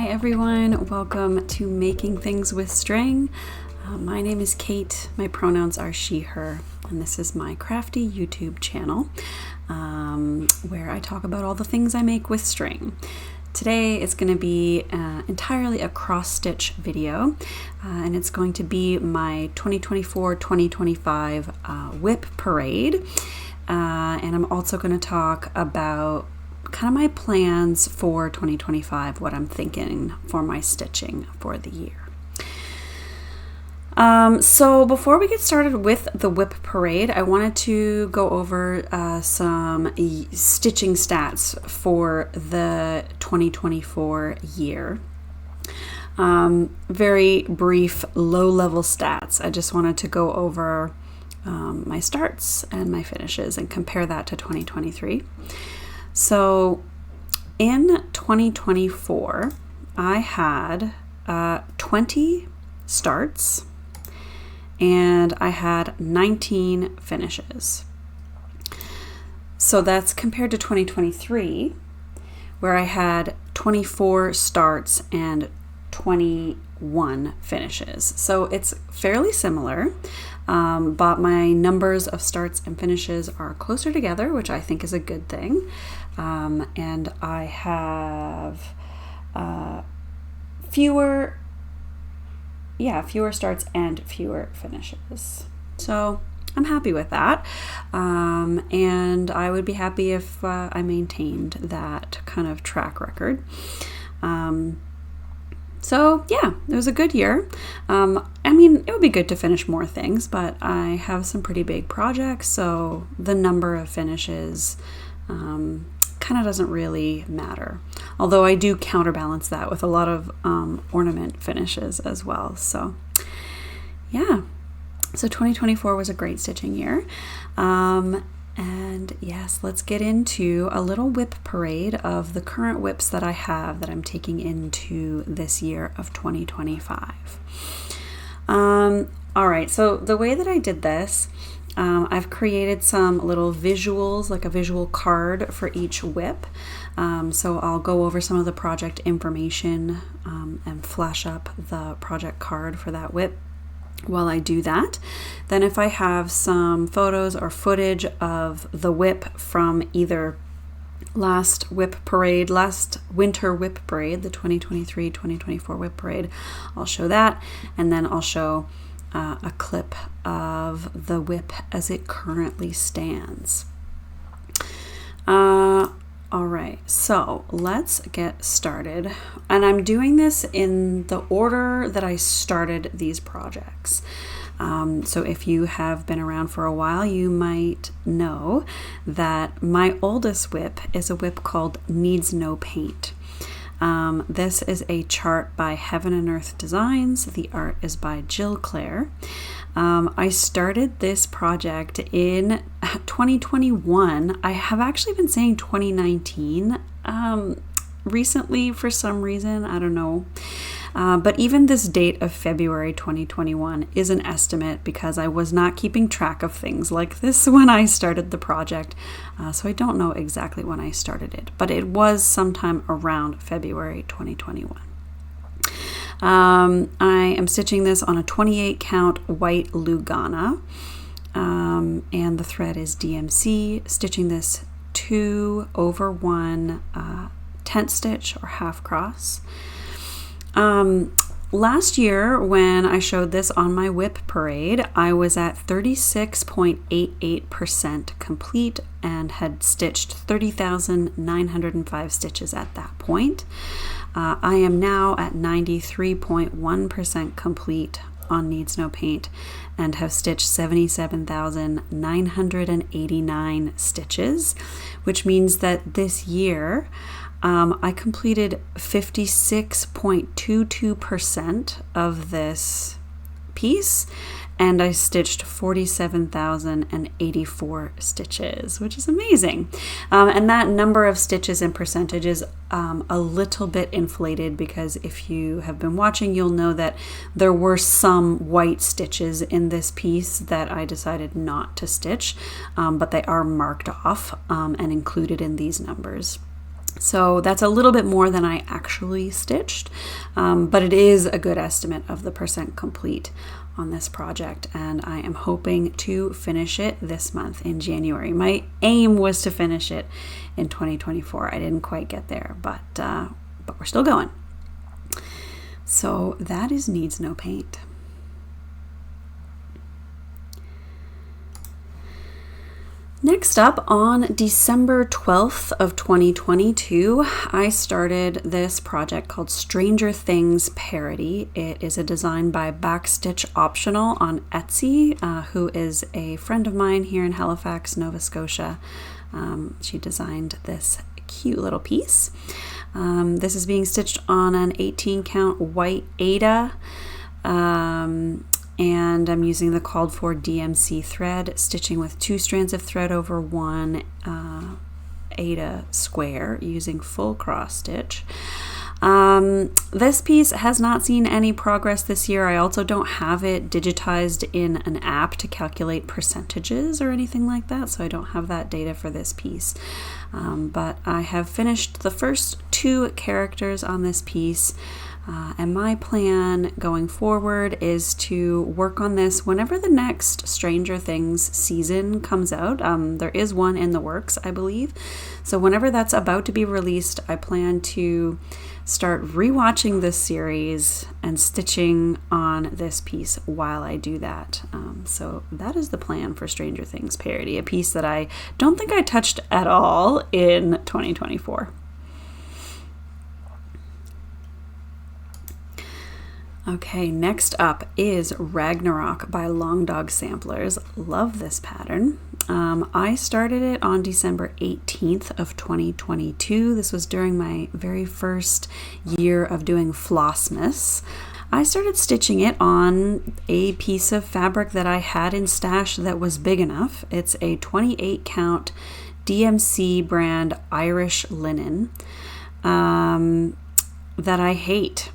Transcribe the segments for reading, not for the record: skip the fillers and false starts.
Hi everyone, welcome to Making Things with String. My name is Kate, my pronouns are she, her, and this is my crafty YouTube channel where I talk about all the things I make with string. Today it's going to be entirely a cross-stitch video, and it's going to be my 2024-2025 WIP Parade, and I'm also going to talk about kind of my plans for 2025, what I'm thinking for my stitching for the year. So before we get started with the WIP Parade, I wanted to go over some stitching stats for the 2024 year. Very brief, low-level stats. I just wanted to go over my starts and my finishes and compare that to 2023. So in 2024, I had 20 starts and I had 19 finishes. So that's compared to 2023, where I had 24 starts and 21 finishes. So it's fairly similar, but my numbers of starts and finishes are closer together, which I think is a good thing. And I have fewer starts and fewer finishes. So I'm happy with that. And I would be happy if I maintained that kind of track record. So yeah, it was a good year. I mean, it would be good to finish more things, but I have some pretty big projects, so the number of finishes kind of doesn't really matter. Although I do counterbalance that with a lot of ornament finishes as well. So yeah, so 2024 was a great stitching year. And yes, let's get into a little WIP parade of the current WIPs that I have that I'm taking into this year of 2025. All right, so the way that I did this, I've created some little visuals, like a visual card for each WIP. So I'll go over some of the project information and flash up the project card for that WIP while I do that. Then if I have some photos or footage of the WIP from either last winter WIP Parade, the 2023-2024 WIP Parade, I'll show that, and then I'll show a clip of the WIP as it currently stands. All right, so let's get started. And I'm doing this in the order that I started these projects. So if you have been around for a while, you might know that my oldest WIP is a WIP called Needs No Paint. This is a chart by Heaven and Earth Designs. The art is by Jill Clare. I started this project in 2021. I have actually been saying 2019 recently for some reason. I don't know. But even this date of February 2021 is an estimate because I was not keeping track of things like this when I started the project. So I don't know exactly when I started it, but it was sometime around February 2021. I am stitching this on a 28 count white Lugana, and the thread is DMC, stitching this 2/1 tent stitch or half cross. Last year when I showed this on my WIP Parade, I was at 36.88% complete and had stitched 30,905 stitches at that point. I am now at 93.1% complete on Needs No Paint and have stitched 77,989 stitches, which means that this year I completed 56.22% of this piece, and I stitched 47,084 stitches, which is amazing. And that number of stitches and percentage is a little bit inflated because if you have been watching, you'll know that there were some white stitches in this piece that I decided not to stitch, but they are marked off and included in these numbers. So that's a little bit more than I actually stitched, but it is a good estimate of the percent complete on this project, and I am hoping to finish it this month in January. My aim was to finish it in 2024. I didn't quite get there, but we're still going. So that is Needs No Paint. Next up, on December 12th of 2022, I started this project called Stranger Things Parody. It is a design by Backstitch Optional on Etsy, who is a friend of mine here in Halifax, Nova Scotia. She designed this cute little piece. This is being stitched on an 18 count white Aida. And I'm using the called for DMC thread, stitching with 2 strands of thread over 1 Aida square using full cross stitch. This piece has not seen any progress this year. I also don't have it digitized in an app to calculate percentages or anything like that, so I don't have that data for this piece. But I have finished the first 2 characters on this piece. And my plan going forward is to work on this whenever the next Stranger Things season comes out. There is one in the works, I believe. So whenever that's about to be released, I plan to start rewatching this series and stitching on this piece while I do that. So that is the plan for Stranger Things Parody, a piece that I don't think I touched at all in 2024. Okay, next up is Ragnarok by Long Dog Samplers. Love this pattern. I started it on December 18th of 2022. This was during my very first year of doing Flossmas. I started stitching it on a piece of fabric that I had in stash that was big enough. It's a 28 count DMC brand Irish linen that I hate.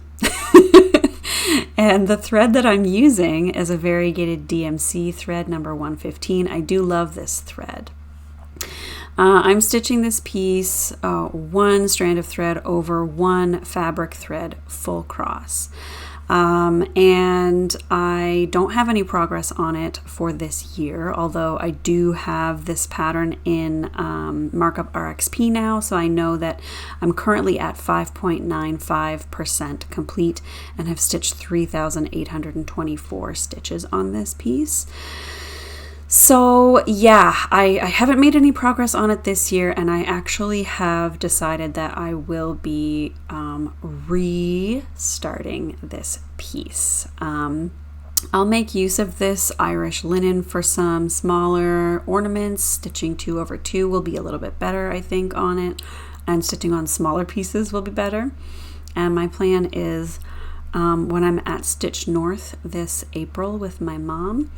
And the thread that I'm using is a variegated DMC thread number 115. I do love this thread. I'm stitching this piece 1 strand of thread over 1 fabric thread full cross. And I don't have any progress on it for this year, although I do have this pattern in Markup RXP now, so I know that I'm currently at 5.95% complete and have stitched 3,824 stitches on this piece. So yeah, I haven't made any progress on it this year, and I actually have decided that I will be restarting this piece. I'll make use of this Irish linen for some smaller ornaments. Stitching 2 over 2 will be a little bit better, I think, on it, and stitching on smaller pieces will be better. And my plan is when I'm at Stitch North this April with my mom,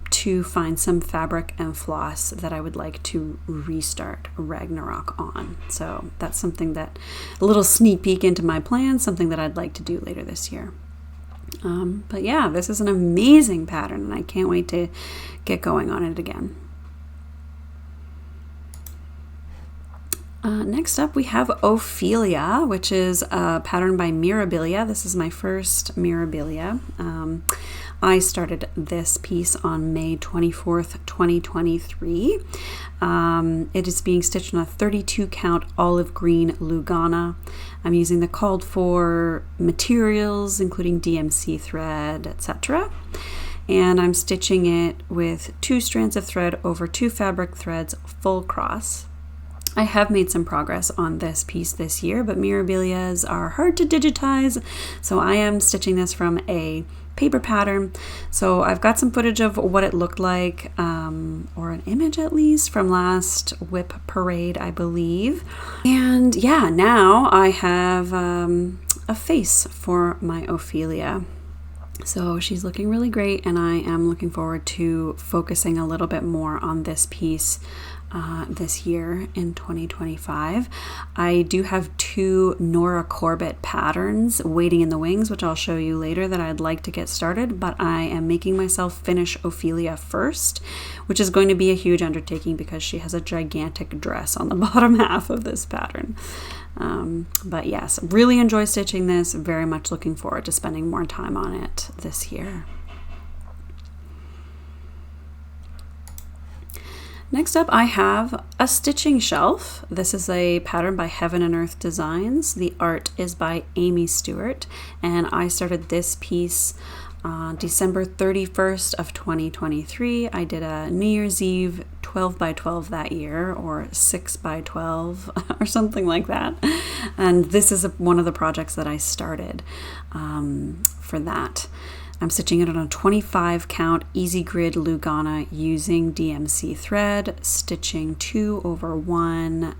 to find some fabric and floss that I would like to restart Ragnarok on. So that's something that, a little sneak peek into my plans, something that I'd like to do later this year. But yeah, this is an amazing pattern, and I can't wait to get going on it again. Next up, we have Ophelia, which is a pattern by Mirabilia. This is my first Mirabilia. I started this piece on May 24th, 2023. It is being stitched on a 32 count olive green Lugana. I'm using the called for materials, including DMC thread, etc. And I'm stitching it with 2 strands of thread over 2 fabric threads full cross. I have made some progress on this piece this year, but Mirabilias are hard to digitize, so I am stitching this from a paper pattern. So I've got some footage of what it looked like, or an image at least, from last WIP Parade, I believe. And yeah, now I have a face for my Ophelia. So she's looking really great, and I am looking forward to focusing a little bit more on this piece this year in 2025. I do have 2 Nora Corbett patterns waiting in the wings, which I'll show you later, that I'd like to get started, but I am making myself finish Ophelia first, which is going to be a huge undertaking because she has a gigantic dress on the bottom half of this pattern. But yes, really enjoy stitching this. Very much looking forward to spending more time on it this year. Next up, I have a stitching shelf. This is a pattern by Heaven and Earth Designs. The art is by Amy Stewart, and I started this piece December 31st of 2023. I did a New Year's Eve 12 by 12 that year, or 6 by 12 or something like that. And this is one of the projects that I started for that. I'm stitching it on a 25 count easy grid Lugana using DMC thread, stitching 2 over 1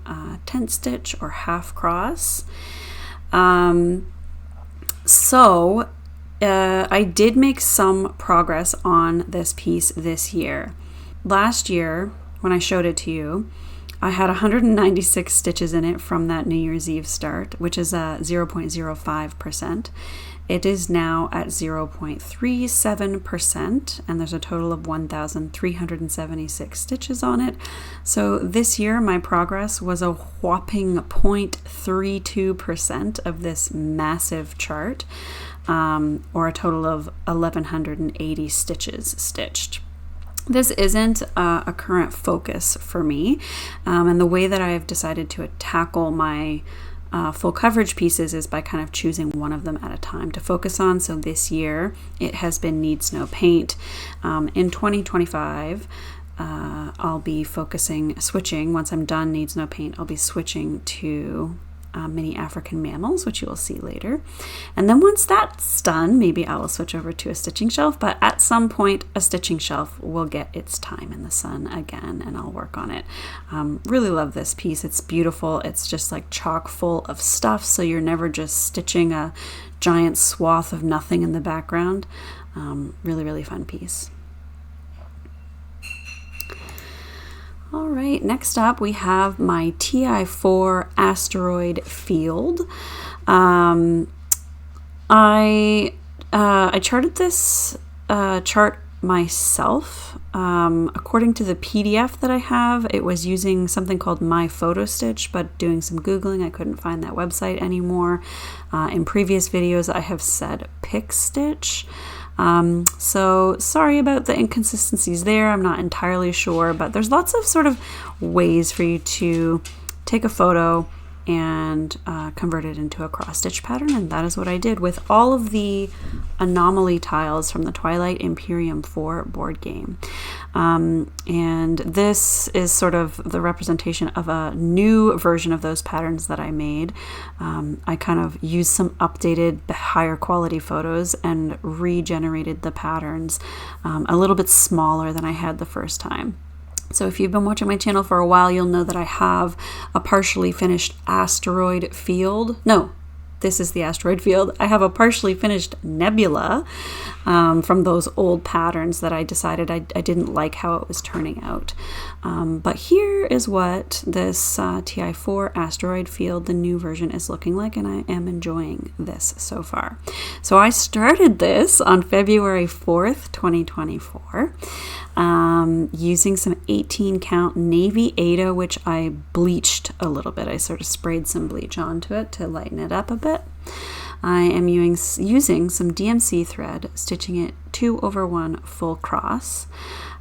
tent stitch or half cross. I did make some progress on this piece this year. Last year, when I showed it to you, I had 196 stitches in it from that New Year's Eve start, which is 0.05%. It is now at 0.37%, and there's a total of 1,376 stitches on it. So this year, my progress was a whopping 0.32% of this massive chart, or a total of 1,180 stitches stitched. This isn't a current focus for me, and the way that I've decided to tackle my full coverage pieces is by kind of choosing one of them at a time to focus on. So this year it has been Needs No Paint. In 2025 I'll be switching once I'm done Needs No Paint. I'll be switching to Mini African Mammals, which you will see later. And then once that's done, maybe I will switch over to a stitching shelf, but at some point a stitching shelf will get its time in the sun again, and I'll work on it. Really love this piece. It's beautiful. It's just like chock full of stuff, so you're never just stitching a giant swath of nothing in the background. Really, really fun piece. All right, next up we have my TI4 asteroid field. I charted this chart myself. According to the PDF that I have, it was using something called My Photo Stitch, but doing some Googling, I couldn't find that website anymore. In previous videos, I have said Pick Stitch. So sorry about the inconsistencies there. I'm not entirely sure, but there's lots of sort of ways for you to take a photo and convert it into a cross stitch pattern, and that is what I did with all of the anomaly tiles from the Twilight Imperium 4 board game. And this is sort of the representation of a new version of those patterns that I made. I kind of used some updated, higher quality photos and regenerated the patterns a little bit smaller than I had the first time. So if you've been watching my channel for a while, you'll know that I have a partially finished asteroid field. No, this is the asteroid field. I have a partially finished nebula from those old patterns that I decided I didn't like how it was turning out. But here is what this TI4 asteroid field, the new version, is looking like, and I am enjoying this so far. So I started this on February 4th, 2024. Using some 18 count Navy Ada, which I bleached a little bit. I sort of sprayed some bleach onto it to lighten it up a bit. I am using some DMC thread, stitching it 2 over 1 full cross.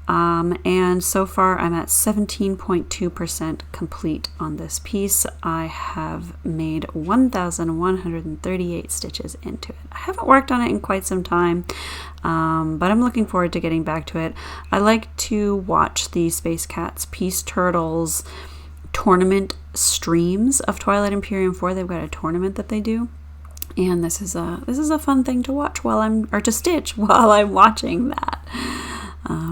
And so far I'm at 17.2% complete on this piece. I have made 1,138 stitches into it. I haven't worked on it in quite some time, but I'm looking forward to getting back to it. I like to watch the Space Cats Peace Turtles tournament streams of Twilight Imperium 4. They've got a tournament that they do. And this is a fun thing to watch to stitch while I'm watching that.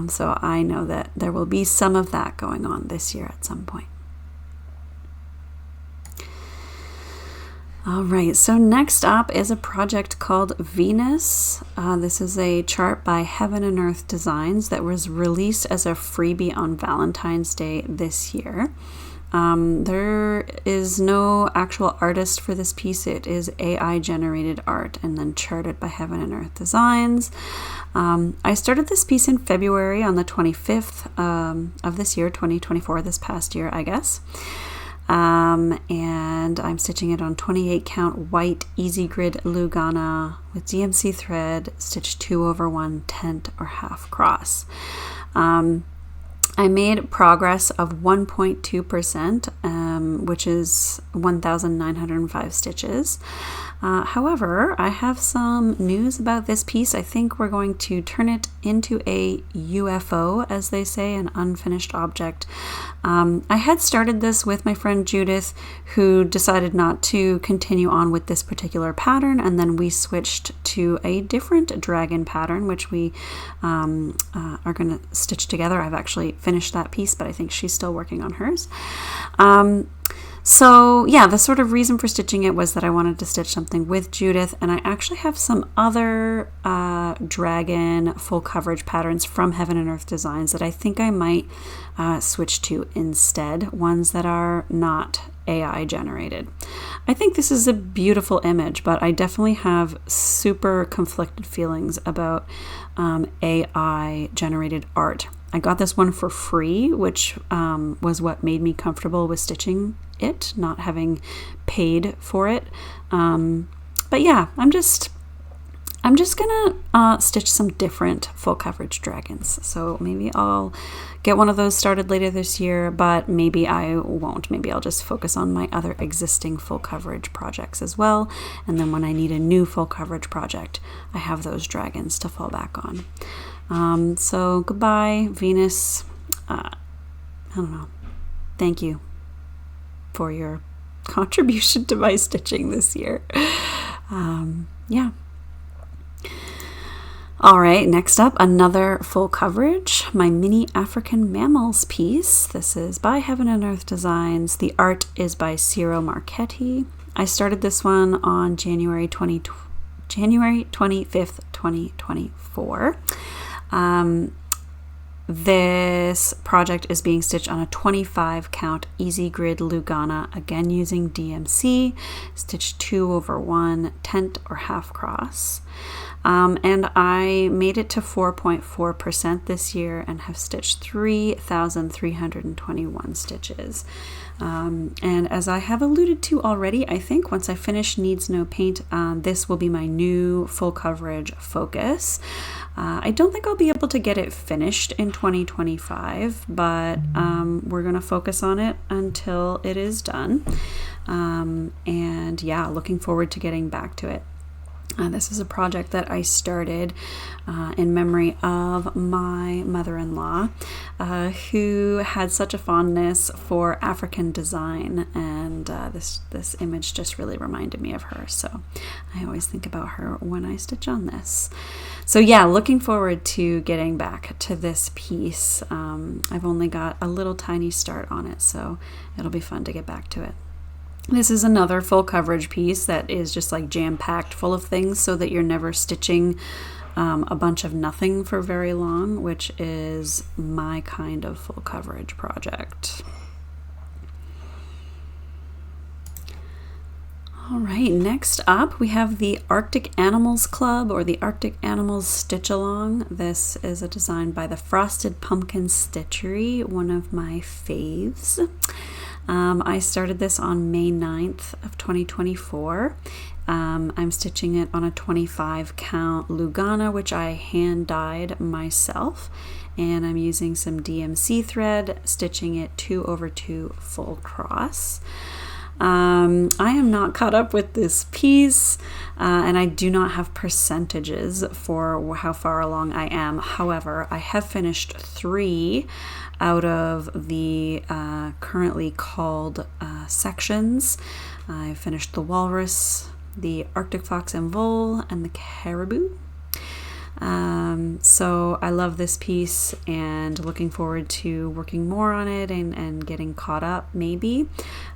So I know that there will be some of that going on this year at some point. All right, so next up is a project called Venus. This is a chart by Heaven and Earth Designs that was released as a freebie on Valentine's Day this year. There is no actual artist for this piece. It is AI generated art and then charted by Heaven and Earth Designs. I started this piece in February on the 25th of this year, 2024, this past year, I guess. And I'm stitching it on 28 count white easy grid Lugana with DMC thread, stitch 2/1 tent or half cross. I made progress of 1.2%, which is 1,905 stitches. However, I have some news about this piece. I think we're going to turn it into a UFO, as they say, an unfinished object. I had started this with my friend Judith, who decided not to continue on with this particular pattern, and then we switched to a different dragon pattern, which we are going to stitch together. I've actually finished that piece, but I think she's still working on hers. So yeah, the sort of reason for stitching it was that I wanted to stitch something with Judith, and I actually have some other dragon full coverage patterns from Heaven and Earth Designs that I think I might switch to instead, ones that are not AI generated. I think this is a beautiful image, but I definitely have super conflicted feelings about AI generated art. I got this one for free, which was what made me comfortable with stitching it, not having paid for it. But yeah, I'm just gonna stitch some different full coverage dragons. So maybe I'll get one of those started later this year, but maybe I won't. Maybe I'll just focus on my other existing full coverage projects as well. And then when I need a new full coverage project, I have those dragons to fall back on. So goodbye, Venus. I don't know. Thank you for your contribution to my stitching this year. Yeah. All right, next up, another full coverage, my mini African mammals piece. This is by Heaven and Earth Designs. The art is by Ciro Marchetti. I started this one on January 25th, 2024. This project is being stitched on a 25 count easy grid Lugana, again using DMC, stitch 2/1 tent or half cross. And I made it to 4.4% this year and have stitched 3,321 stitches. And as I have alluded to already, I think once I finish Needs No Paint, this will be my new full coverage focus. I don't think I'll be able to get it finished in 2025, but we're going to focus on it until it is done. And yeah, looking forward to getting back to it. This is a project that I started in memory of my mother-in-law, who had such a fondness for African design, and this image just really reminded me of her. So I always think about her when I stitch on this. So yeah, looking forward to getting back to this piece. I've only got a little tiny start on it, so it'll be fun to get back to it. This is another full coverage piece that is just like jam-packed full of things so that you're never stitching a bunch of nothing for very long, which is my kind of full coverage project. All right, next up we have the Arctic Animals Club, or the Arctic Animals Stitch Along. This is a design by the Frosted Pumpkin Stitchery, one of my faves. I started this on May 9th of 2024. I'm stitching it on a 25 count Lugana, which I hand dyed myself, and I'm using some DMC thread, stitching it 2/2 full cross. I am not caught up with this piece, and I do not have percentages for how far along I am. However, I have finished 3 out of the currently called sections. I finished the walrus, the Arctic fox and vole, and the caribou. So I love this piece and looking forward to working more on it and getting caught up maybe.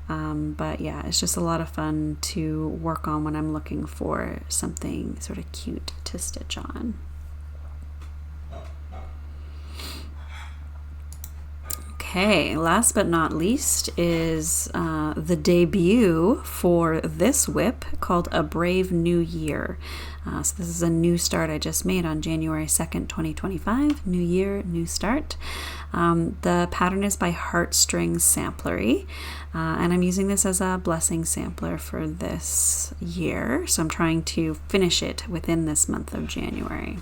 But yeah, it's just a lot of fun to work on when I'm looking for something sort of cute to stitch on. Okay, last but not least is the debut for this WIP called A Brave New Year. So this is a new start I just made on January 2nd, 2025. New year, new start. The pattern is by Heartstrings Samplery, and I'm using this as a blessing sampler for this year. So I'm trying to finish it within this month of January.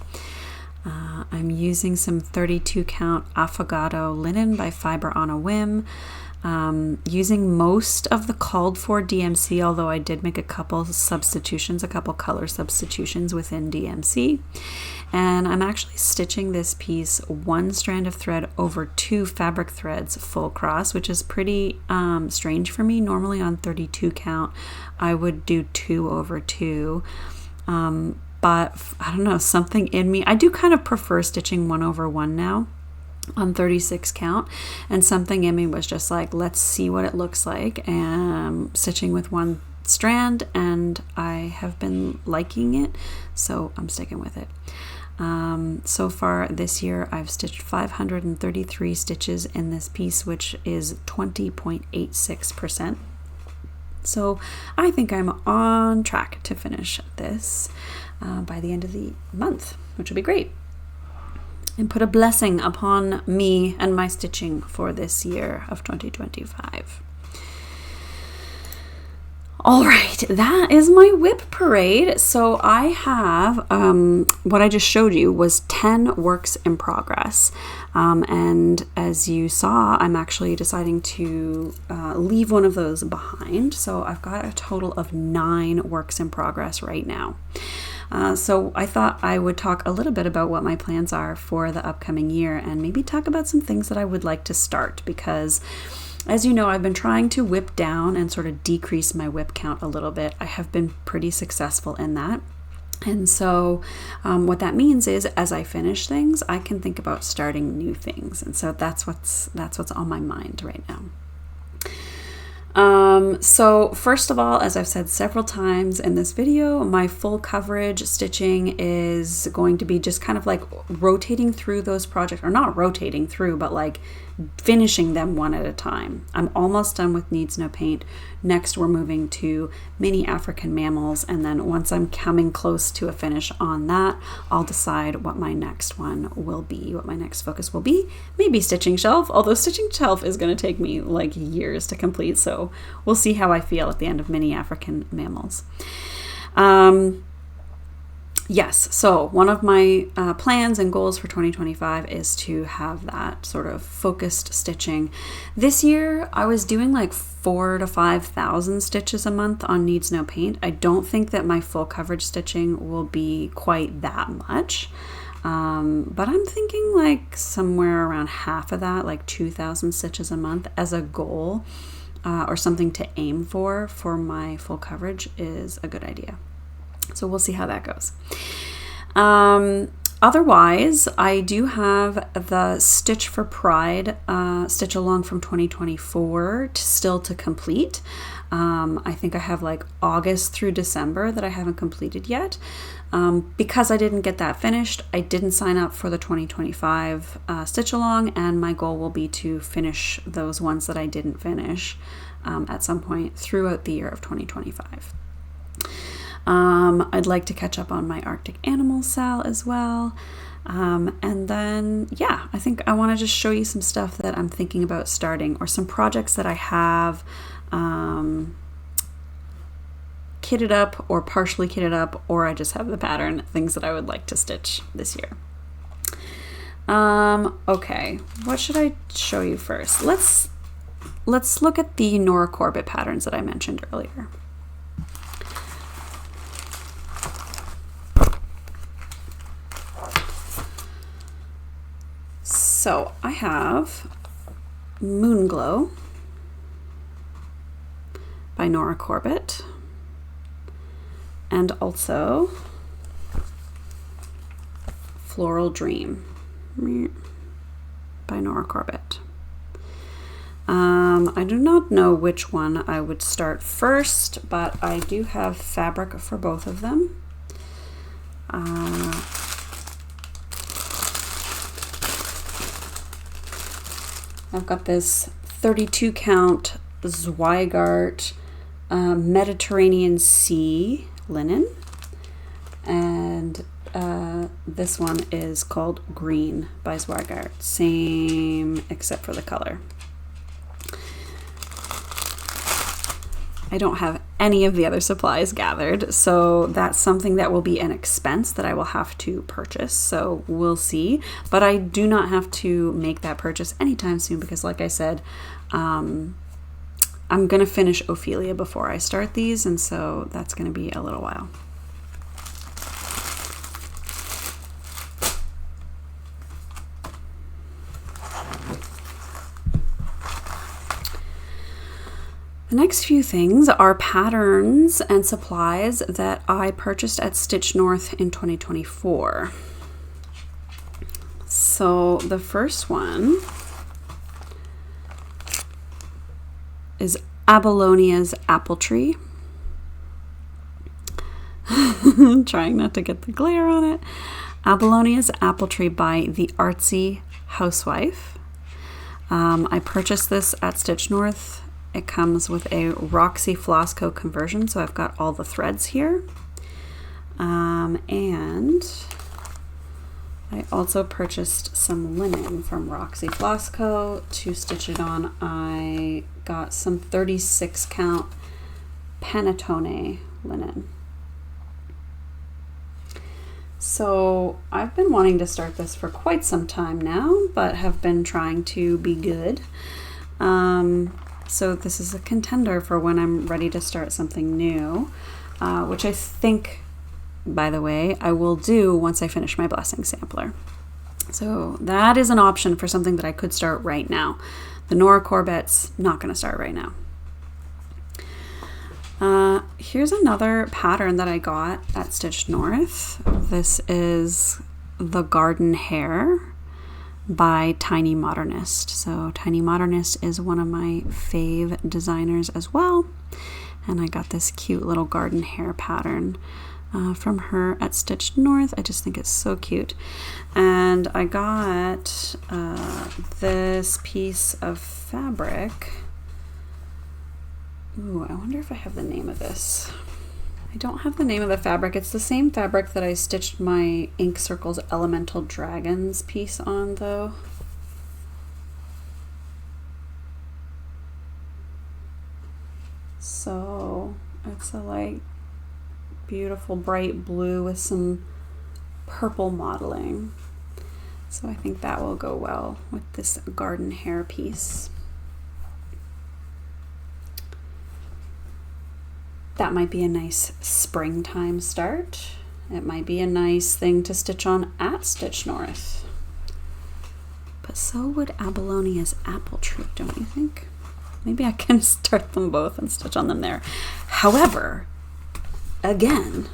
I'm using some 32 count Affogato linen by Fiber on a Whim. Using most of the called for DMC, although I did make a couple substitutions, a couple color substitutions within DMC. And I'm actually stitching this piece one strand of thread over 2 fabric threads full cross, which is pretty strange for me. Normally on 32 count, I would do 2 over 2. But I don't know, something in me, I do kind of prefer stitching 1 over 1 now on 36 count, and something in me was just like, let's see what it looks like, and stitching with 1 strand, and I have been liking it, so I'm sticking with it. So far this year I've stitched 533 stitches in this piece, which is 20.86%. So I think I'm on track to finish this by the end of the month, which will be great, and put a blessing upon me and my stitching for this year of 2025. All right, that is my WIP parade. So I have, what I just showed you was 10 works in progress. And as you saw, I'm actually deciding to leave one of those behind. So I've got a total of 9 works in progress right now. So I thought I would talk a little bit about what my plans are for the upcoming year, and maybe talk about some things that I would like to start, because as you know, I've been trying to WIP down and sort of decrease my WIP count a little bit. I have been pretty successful in that. And so what that means is, as I finish things, I can think about starting new things. And so that's what's on my mind right now. So first of all, as I've said several times in this video, my full coverage stitching is going to be just kind of like rotating through those projects, or not rotating through, but like finishing them one at a time. I'm almost done with Needs No Paint. Next, we're moving to Mini African Mammals, and then once I'm coming close to a finish on that, I'll decide what my next one will be, what my next focus will be. Maybe Stitching Shelf, although Stitching Shelf is going to take me like years to complete, so we'll see how I feel at the end of Mini African Mammals. Yes, so one of my plans and goals for 2025 is to have that sort of focused stitching. This year, I was doing like 4,000 to 5,000 stitches a month on Needs No Paint. I don't think that my full coverage stitching will be quite that much, but I'm thinking like somewhere around half of that, like 2,000 stitches a month as a goal, or something to aim for my full coverage is a good idea. So we'll see how that goes. Otherwise, I do have the Stitch for Pride stitch along from 2024 still to complete. I think I have like August through December that I haven't completed yet. Because I didn't get that finished, I didn't sign up for the 2025 stitch along, and my goal will be to finish those ones that I didn't finish at some point throughout the year of 2025. I'd like to catch up on my Arctic Animal Sal as well. And then, yeah, I think I want to just show you some stuff that I'm thinking about starting, or some projects that I have kitted up or partially kitted up, or I just have the pattern, things that I would like to stitch this year. Okay, what should I show you first? Let's look at the Nora Corbett patterns that I mentioned earlier. So I have Moonglow by Nora Corbett, and also Floral Dream by Nora Corbett. I do not know which one I would start first, but I do have fabric for both of them. I've got this 32 count Zweigart Mediterranean Sea linen, and this one is called Green by Zweigart, same except for the color. I don't have any of the other supplies gathered, so that's something that will be an expense that I will have to purchase, so we'll see. But I do not have to make that purchase anytime soon because, like I said, I'm going to finish Ophelia before I start these, and so that's going to be a little while. The next few things are patterns and supplies that I purchased at Stitch North in 2024. So the first one is Abalonia's Apple Tree. I'm trying not to get the glare on it. Abalonia's Apple Tree by the Artsy Housewife. I purchased this at Stitch North. It comes with a Roxy Flosstube conversion, so I've got all the threads here. And I also purchased some linen from Roxy Flosstube to stitch it on. I got some 36 count panettone linen. So I've been wanting to start this for quite some time now, but have been trying to be good. So this is a contender for when I'm ready to start something new, which I think, by the way, I will do once I finish my blessing sampler. So that is an option for something that I could start right now. The Nora Corbett's not going to start right now. Here's another pattern that I got at Stitch North. This is the Garden Hare by Tiny Modernist. So Tiny Modernist is one of my fave designers as well, and I got this cute little garden hare pattern from her at Stitch North. I just think it's so cute. And I got this piece of fabric. Ooh, I wonder if I have the name of this. I don't have the name of the fabric. It's the same fabric that I stitched my Ink Circles Elemental Dragons piece on, though. So it's a like beautiful bright blue with some purple modeling. So I think that will go well with this garden hare piece. That might be a nice springtime start. It might be a nice thing to stitch on at Stitch North. But so would Abalonia's Apple Tree, don't you think? Maybe I can start them both and stitch on them there. However, again,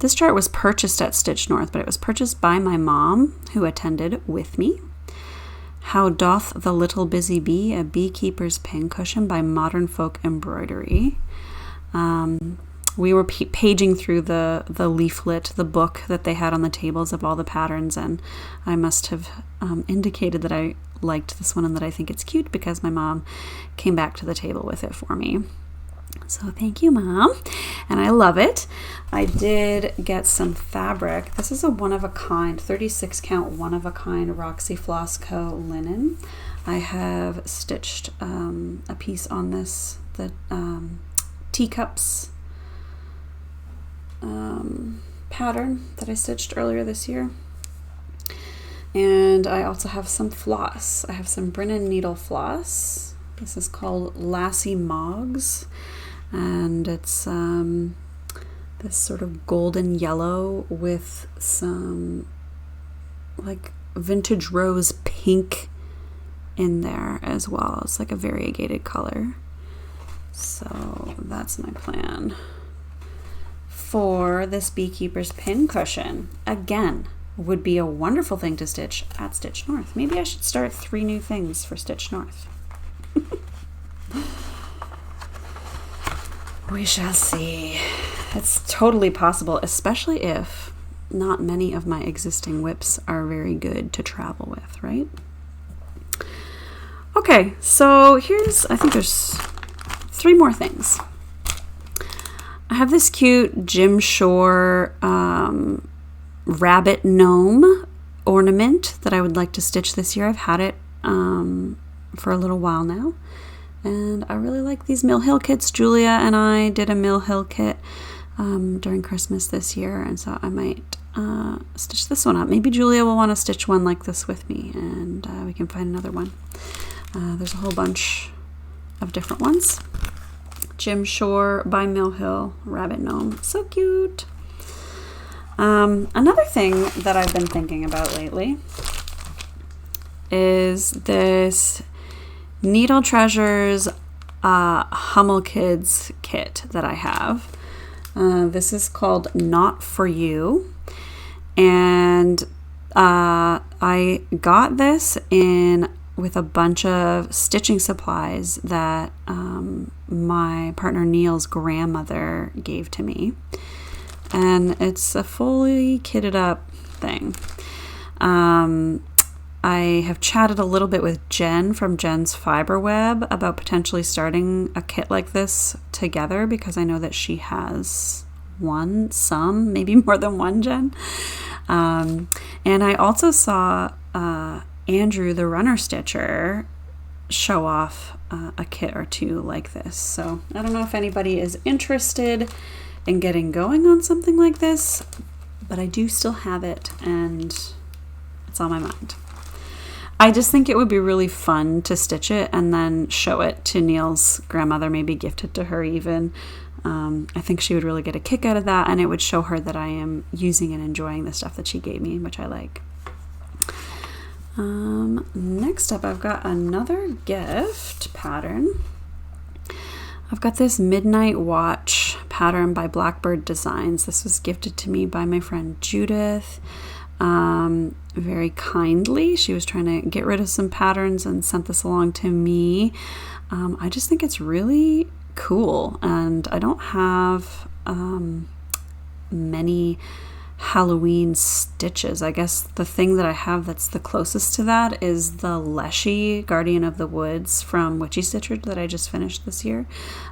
this chart was purchased at Stitch North, but it was purchased by my mom, who attended with me. How Doth the Little Busy Bee, a Beekeeper's Pincushion by Modern Folk Embroidery. We were paging through the leaflet, the book that they had on the tables of all the patterns, and I must have indicated that I liked this one and that I think it's cute because my mom came back to the table with it for me. So thank you, Mom. And I love it. I did get some fabric. This is a one-of-a-kind, 36 count one-of-a-kind Roxy Flosstube linen. I have stitched a piece on this, the teacups pattern that I stitched earlier this year. And I also have some floss. I have some Brennan needle floss. This is called Lassie Moggs, and it's this sort of golden yellow with some like vintage rose pink in there as well. It's like a variegated color. So that's my plan for this Beekeeper's Pincushion. Again, would be a wonderful thing to stitch at Stitch North. Maybe I should start 3 new things for Stitch North. We shall see. It's totally possible, especially if not many of my existing WIPs are very good to travel with, right? Okay, so I think there's 3 more things. I have this cute Jim Shore rabbit gnome ornament that I would like to stitch this year. I've had it for a little while now, and I really like these Mill Hill kits. Julia and I did a Mill Hill kit during Christmas this year, and so I might stitch this one up. Maybe Julia will want to stitch one like this with me, and we can find another one. There's a whole bunch of different ones. Jim Shore by Mill Hill rabbit gnome, so cute. Another thing that I've been thinking about lately is this Needle Treasures Hummel Kids kit that I have. This is called Not For You, and I got this with a bunch of stitching supplies that my partner Neil's grandmother gave to me, and it's a fully kitted up thing. I have chatted a little bit with Jen from Jen's Fiber Web about potentially starting a kit like this together, because I know that she has maybe more than one Jen. And I also saw Andrew, the runner stitcher, show off a kit or 2 like this. So I don't know if anybody is interested in getting going on something like this, but I do still have it and it's on my mind. I just think it would be really fun to stitch it and then show it to Neil's grandmother, maybe gift it to her even. I think she would really get a kick out of that, and it would show her that I am using and enjoying the stuff that she gave me, which I like. Next up, I've got another gift pattern. I've got this Midnight Watch pattern by Blackbird Designs. This was gifted to me by my friend Judith. Very kindly. She was trying to get rid of some patterns and sent this along to me. I just think it's really cool, and I don't have many Halloween stitches. I guess the thing that I have that's the closest to that is the Leshy Guardian of the Woods from Witchy Stitcher that I just finished this year,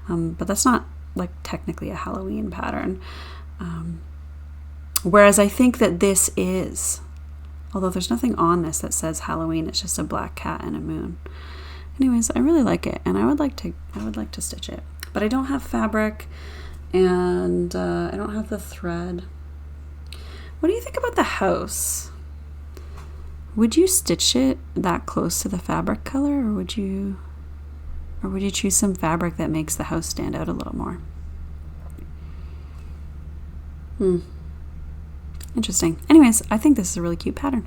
but that's not like technically a Halloween pattern. Whereas I think that this is, although there's nothing on this that says Halloween, it's just a black cat and a moon. Anyways, I really like it, and I would like to stitch it, but I don't have fabric, and I don't have the thread. What do you think about the house? Would you stitch it that close to the fabric color, or would you choose some fabric that makes the house stand out a little more? Interesting. Anyways, I think this is a really cute pattern.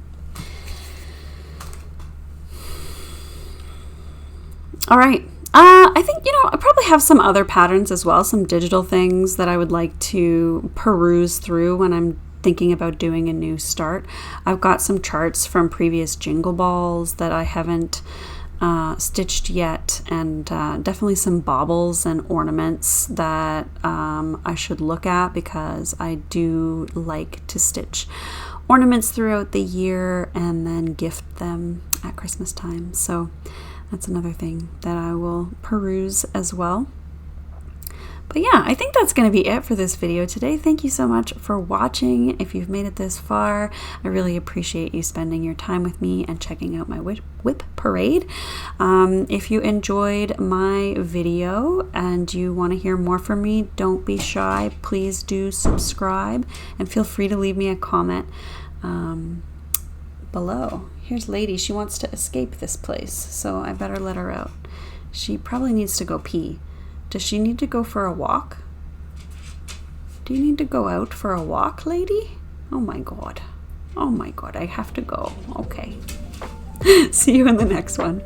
All right. I think, I probably have some other patterns as well, some digital things that I would like to peruse through when I'm thinking about doing a new start. I've got some charts from previous Jingle Balls that I haven't stitched yet, and definitely some baubles and ornaments that I should look at, because I do like to stitch ornaments throughout the year and then gift them at Christmas time. So that's another thing that I will peruse as well. But yeah, I think that's going to be it for this video today. Thank you so much for watching. If you've made it this far, I really appreciate you spending your time with me and checking out my WIP Parade. If you enjoyed my video and you want to hear more from me, don't be shy. Please do subscribe, and feel free to leave me a comment below. Here's Lady. She wants to escape this place, so I better let her out. She probably needs to go pee. Does she need to go for a walk? Do you need to go out for a walk, Lady? Oh my God. Oh my God, I have to go. Okay. See you in the next one.